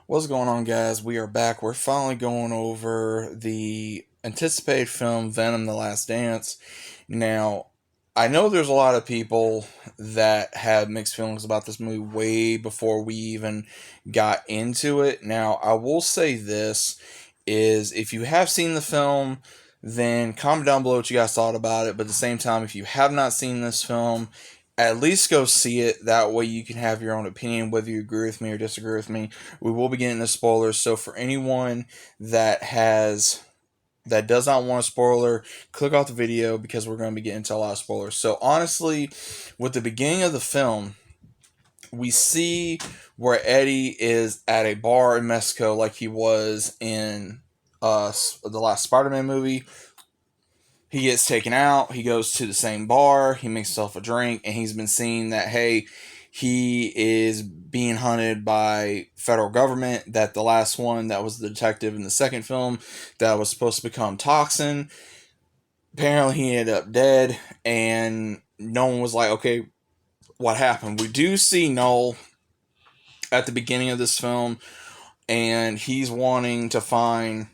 What's going on, guys? We are back. We're finally going over the anticipated film Venom: The Last Dance. Now, I know there's a lot of people that had mixed feelings about this movie way before we even got into it. Now, I will say this is if you have seen the film, then comment down below what you guys thought about it. But at the same time, if you have not seen this film, at least go see it. That way you can have your own opinion, whether you agree with me or disagree with me. We will be getting into spoilers. So for anyone that does not want a spoiler, click off the video because we're going to be getting into a lot of spoilers. So honestly, with the beginning of the film, we see where Eddie is at a bar in Mexico like he was in the last Spider-Man movie. He gets taken out, he goes to the same bar, he makes himself a drink, and he's been seeing that, hey, he is being hunted by federal government. That the last one, that was the detective in the second film, that was supposed to become Toxin. Apparently, he ended up dead, and no one was like, okay, what happened? We do see Noel at the beginning of this film, and he's wanting to find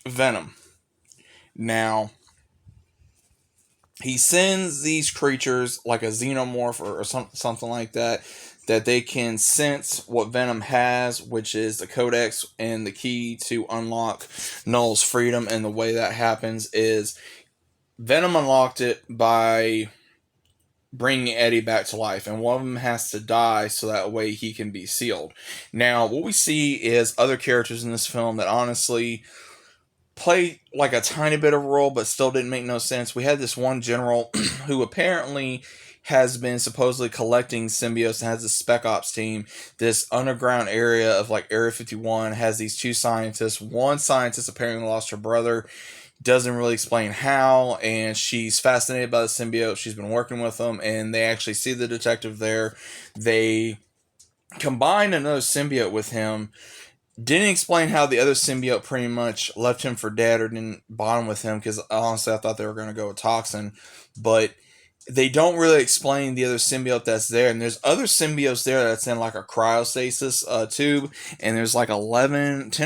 Venom. Now, he sends these creatures like a xenomorph or something like that they can sense what Venom has, which is the codex and the key to unlock Null's freedom. And the way that happens is Venom unlocked it by bringing Eddie back to life, and one of them has to die so that way he can be sealed. Now, what we see is other characters in this film that honestly play like a tiny bit of a role, but still didn't make no sense. We had this one general who apparently has been supposedly collecting symbiotes and has a spec ops team. This underground area of like Area 51 has these two scientists. One scientist apparently lost her brother, doesn't really explain how, and she's fascinated by the symbiote. She's been working with them, and they actually see the detective there. They combine another symbiote with him. Didn't explain how the other symbiote pretty much left him for dead or didn't bond with him, because honestly I thought they were going to go with Toxin, but they don't really explain the other symbiote that's there. And there's other symbiotes there that's in like a cryostasis tube, and there's like 10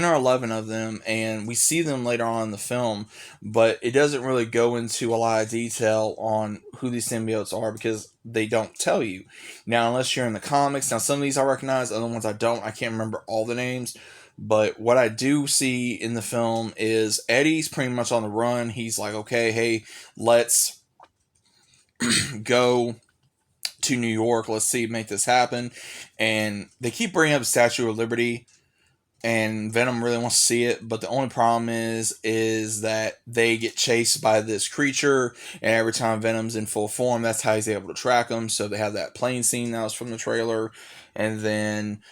or 11 of them, and we see them later on in the film, but it doesn't really go into a lot of detail on who these symbiotes are because they don't tell you. Now, unless you're in the comics, now some of these I recognize, other ones I don't. I can't remember all the names, but what I do see in the film is Eddie's pretty much on the run. He's like, okay, hey, let's go to New York. Let's see, make this happen. And they keep bringing up the Statue of Liberty, and Venom really wants to see it. But the only problem is that they get chased by this creature, and every time Venom's in full form, that's how he's able to track them. So they have that plane scene that was from the trailer, and then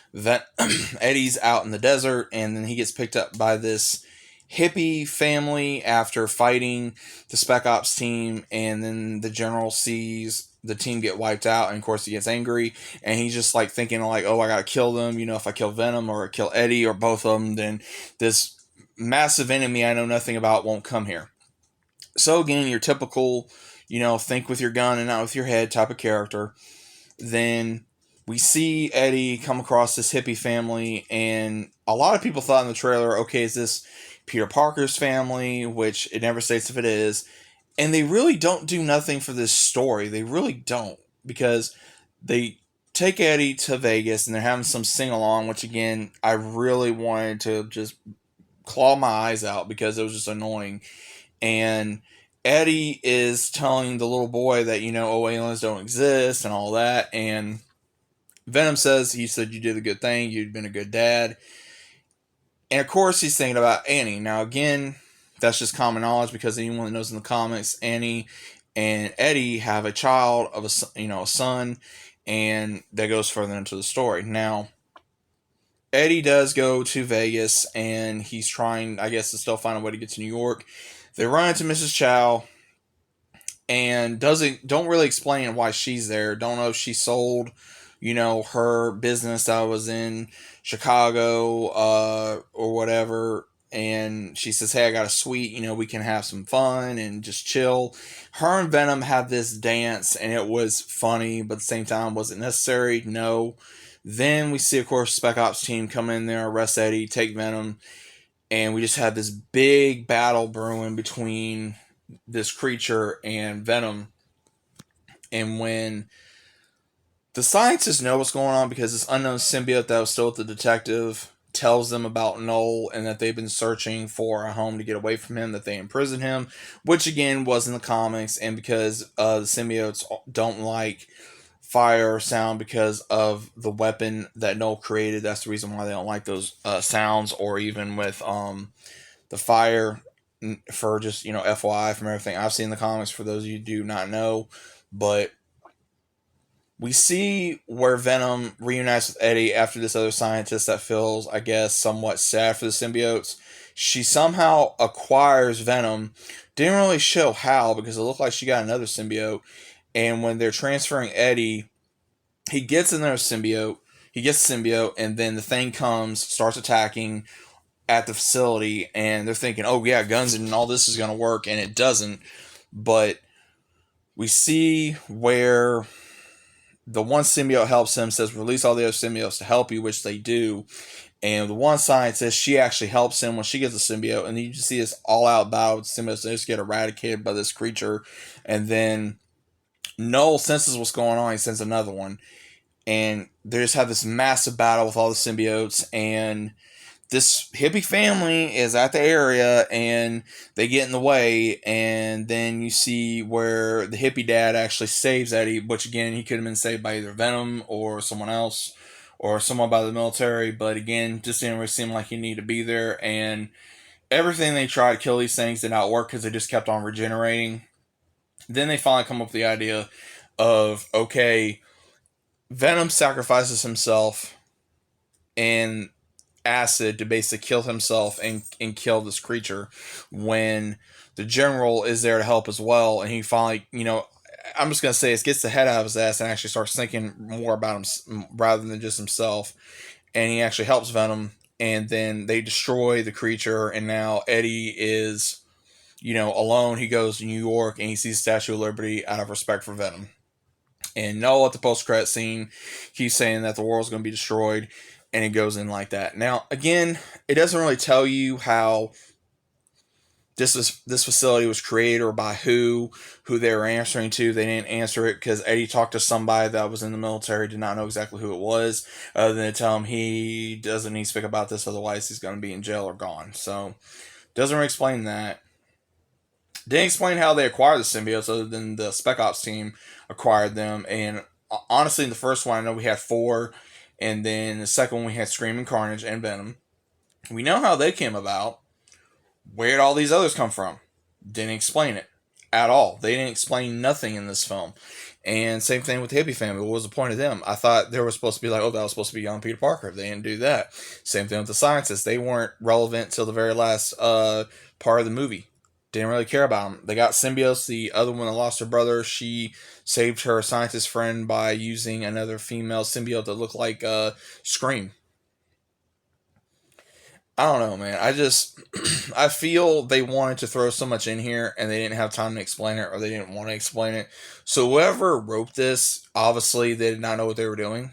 Eddie's out in the desert, and then he gets picked up by this hippie family after fighting the spec ops team, and then the general sees the team get wiped out, and of course he gets angry, and he's just like thinking like, oh, I gotta kill them, if I kill Venom or kill Eddie or both of them, then this massive enemy I know nothing about won't come here. So again, your typical, think with your gun and not with your head type of character. Then we see Eddie come across this hippie family, and a lot of people thought in the trailer, okay, is this Peter Parker's family? Which it never states if it is. And they really don't do nothing for this story. They really don't, because they take Eddie to Vegas and they're having some sing along, which again, I really wanted to just claw my eyes out because it was just annoying. And Eddie is telling the little boy that, oh, aliens don't exist and all that. And Venom says, he said, you did a good thing. You'd been a good dad. And of course, he's thinking about Annie. Now, again, that's just common knowledge because anyone that knows in the comics, Annie and Eddie have a child of a son, and that goes further into the story. Now, Eddie does go to Vegas, and he's trying, I guess, to still find a way to get to New York. They run into Mrs. Chow, and don't really explain why she's there. Don't know if she sold, her business that was in Chicago, or whatever. And she says, "Hey, I got a suite. We can have some fun and just chill." Her and Venom have this dance, and it was funny, but at the same time, was it necessary? No. Then we see, of course, Spec Ops team come in there, arrest Eddie, take Venom, and we just have this big battle brewing between this creature and Venom. And when the scientists know what's going on because this unknown symbiote that was still with the detective tells them about Noel and that they've been searching for a home to get away from him, that they imprisoned him, which again was in the comics, and because the symbiotes don't like fire or sound because of the weapon that Noel created. That's the reason why they don't like those sounds, or even with the fire. For just FYI from everything I've seen in the comics, for those of you who do not know, but we see where Venom reunites with Eddie after this other scientist that feels, I guess, somewhat sad for the symbiotes. She somehow acquires Venom. Didn't really show how because it looked like she got another symbiote. And when they're transferring Eddie, he gets another symbiote. He gets the symbiote, and then the thing comes, starts attacking at the facility, and they're thinking, oh, yeah, guns and all this is going to work, and it doesn't. But we see where the one symbiote helps him, says release all the other symbiotes to help you, which they do. And the one scientist, she actually helps him when she gets a symbiote. And then you just see this all out battle with symbiotes. They just get eradicated by this creature. And then Noel senses what's going on. He sends another one. And they just have this massive battle with all the symbiotes. And this hippie family is at the area and they get in the way, and then you see where the hippie dad actually saves Eddie, which again he could have been saved by either Venom or someone else or someone by the military, but again just didn't really seem like he needed to be there. And everything they tried to kill these things did not work because they just kept on regenerating. Then they finally come up with the idea of, okay, Venom sacrifices himself and acid to basically kill himself and kill this creature, when the general is there to help as well. And he finally, I'm just going to say it, gets the head out of his ass and actually starts thinking more about him rather than just himself. And he actually helps Venom, and then they destroy the creature. And now Eddie is, alone. He goes to New York and he sees the Statue of Liberty out of respect for Venom. And Noel at the post-credit scene, he's saying that the world's going to be destroyed, and it goes in like that. Now, again, it doesn't really tell you how this facility was created or by who they were answering to. They didn't answer it because Eddie talked to somebody that was in the military, did not know exactly who it was, other than to tell him he doesn't need to speak about this, otherwise he's going to be in jail or gone. So, doesn't really explain that. Didn't explain how they acquired the symbiotes, other than the Spec Ops team acquired them. And honestly, in the first one, I know we had 4, and then the second one we had Screaming Carnage and Venom. We know how they came about. Where did all these others come from? Didn't explain it at all. They didn't explain nothing in this film. And same thing with the hippie family. What was the point of them? I thought they were supposed to be like, oh, that was supposed to be young Peter Parker. They didn't do that. Same thing with the scientists. They weren't relevant till the very last part of the movie. Didn't really care about them. They got symbiotes. The other one that lost her brother, she saved her scientist friend by using another female symbiote that looked like Scream. I don't know, man. I feel they wanted to throw so much in here and they didn't have time to explain it, or they didn't want to explain it. So whoever wrote this, obviously they did not know what they were doing.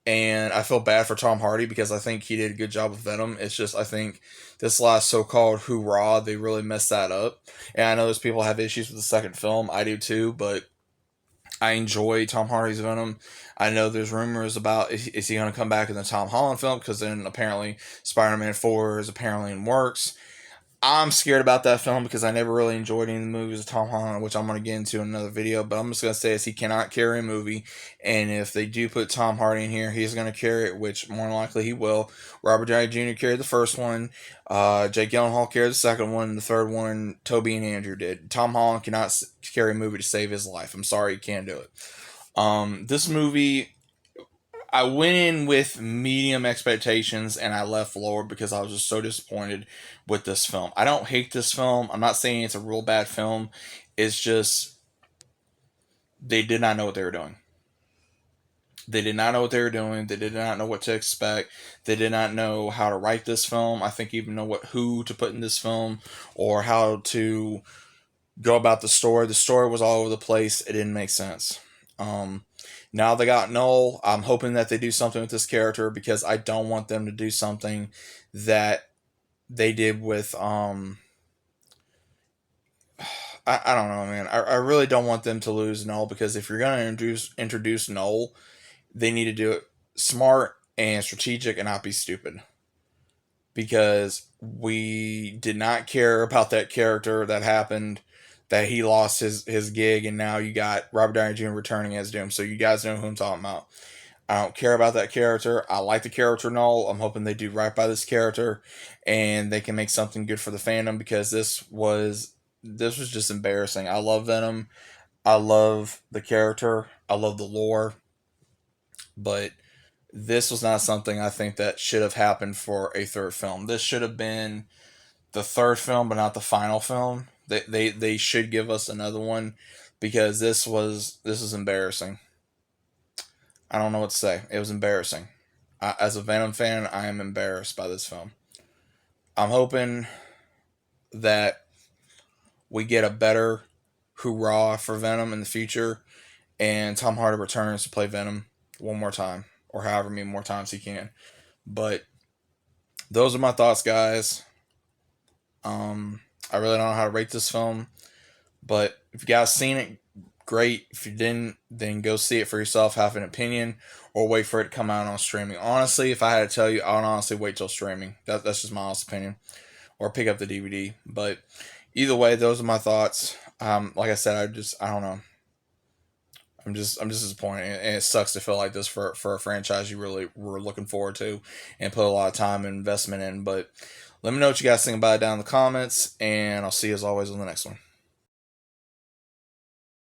And I feel bad for Tom Hardy because I think he did a good job with Venom. It's just, I think this last so-called hoorah, they really messed that up. And I know those people have issues with the second film. I do too, but I enjoy Tom Hardy's Venom. I know there's rumors about is he going to come back in the Tom Holland film, because then apparently Spider-Man 4 is apparently in works. I'm scared about that film because I never really enjoyed any of the movies of Tom Holland, which I'm going to get into in another video. But I'm just going to say is he cannot carry a movie. And if they do put Tom Hardy in here, he's going to carry it, which more than likely he will. Robert Downey Jr. carried the first one. Jake Gyllenhaal carried the second one. And the third one, Toby and Andrew did. Tom Holland cannot carry a movie to save his life. I'm sorry, he can't do it. This movie, I went in with medium expectations and I left lower because I was just so disappointed with this film. I don't hate this film. I'm not saying it's a real bad film. It's just they did not know what they were doing. They did not know what they were doing. They did not know what to expect. They did not know how to write this film. I think even know who to put in this film or how to go about the story. The story was all over the place. It didn't make sense. Now they got Noel. I'm hoping that they do something with this character because I don't want them to do something that they did with I don't know, man. I really don't want them to lose Noel because if you're gonna introduce Noel, they need to do it smart and strategic and not be stupid. Because we did not care about that character that happened, that he lost his gig, and now you got Robert Downey Jr. returning as Doom. So you guys know who I'm talking about. I don't care about that character. I like the character Null. I'm hoping they do right by this character, and they can make something good for the fandom because this was just embarrassing. I love Venom. I love the character. I love the lore, but this was not something I think that should have happened for a third film. This should have been the third film, but not the final film. They should give us another one because this was embarrassing. I don't know what to say. It was embarrassing. As a Venom fan, I am embarrassed by this film. I'm hoping that we get a better hoorah for Venom in the future, and Tom Hardy returns to play Venom one more time, or however many more times he can. But those are my thoughts, guys. I really don't know how to rate this film, but if you guys seen it, great. If you didn't, then go see it for yourself, have an opinion, or wait for it to come out on streaming. Honestly, if I had to tell you, I would honestly wait till streaming. That's just my honest opinion, or pick up the DVD. But either way, those are my thoughts. Like I said, I don't know. I'm just disappointed, and it sucks to feel like this for a franchise you really were looking forward to and put a lot of time and investment in. But let me know what you guys think about it down in the comments, and I'll see you as always on the next one.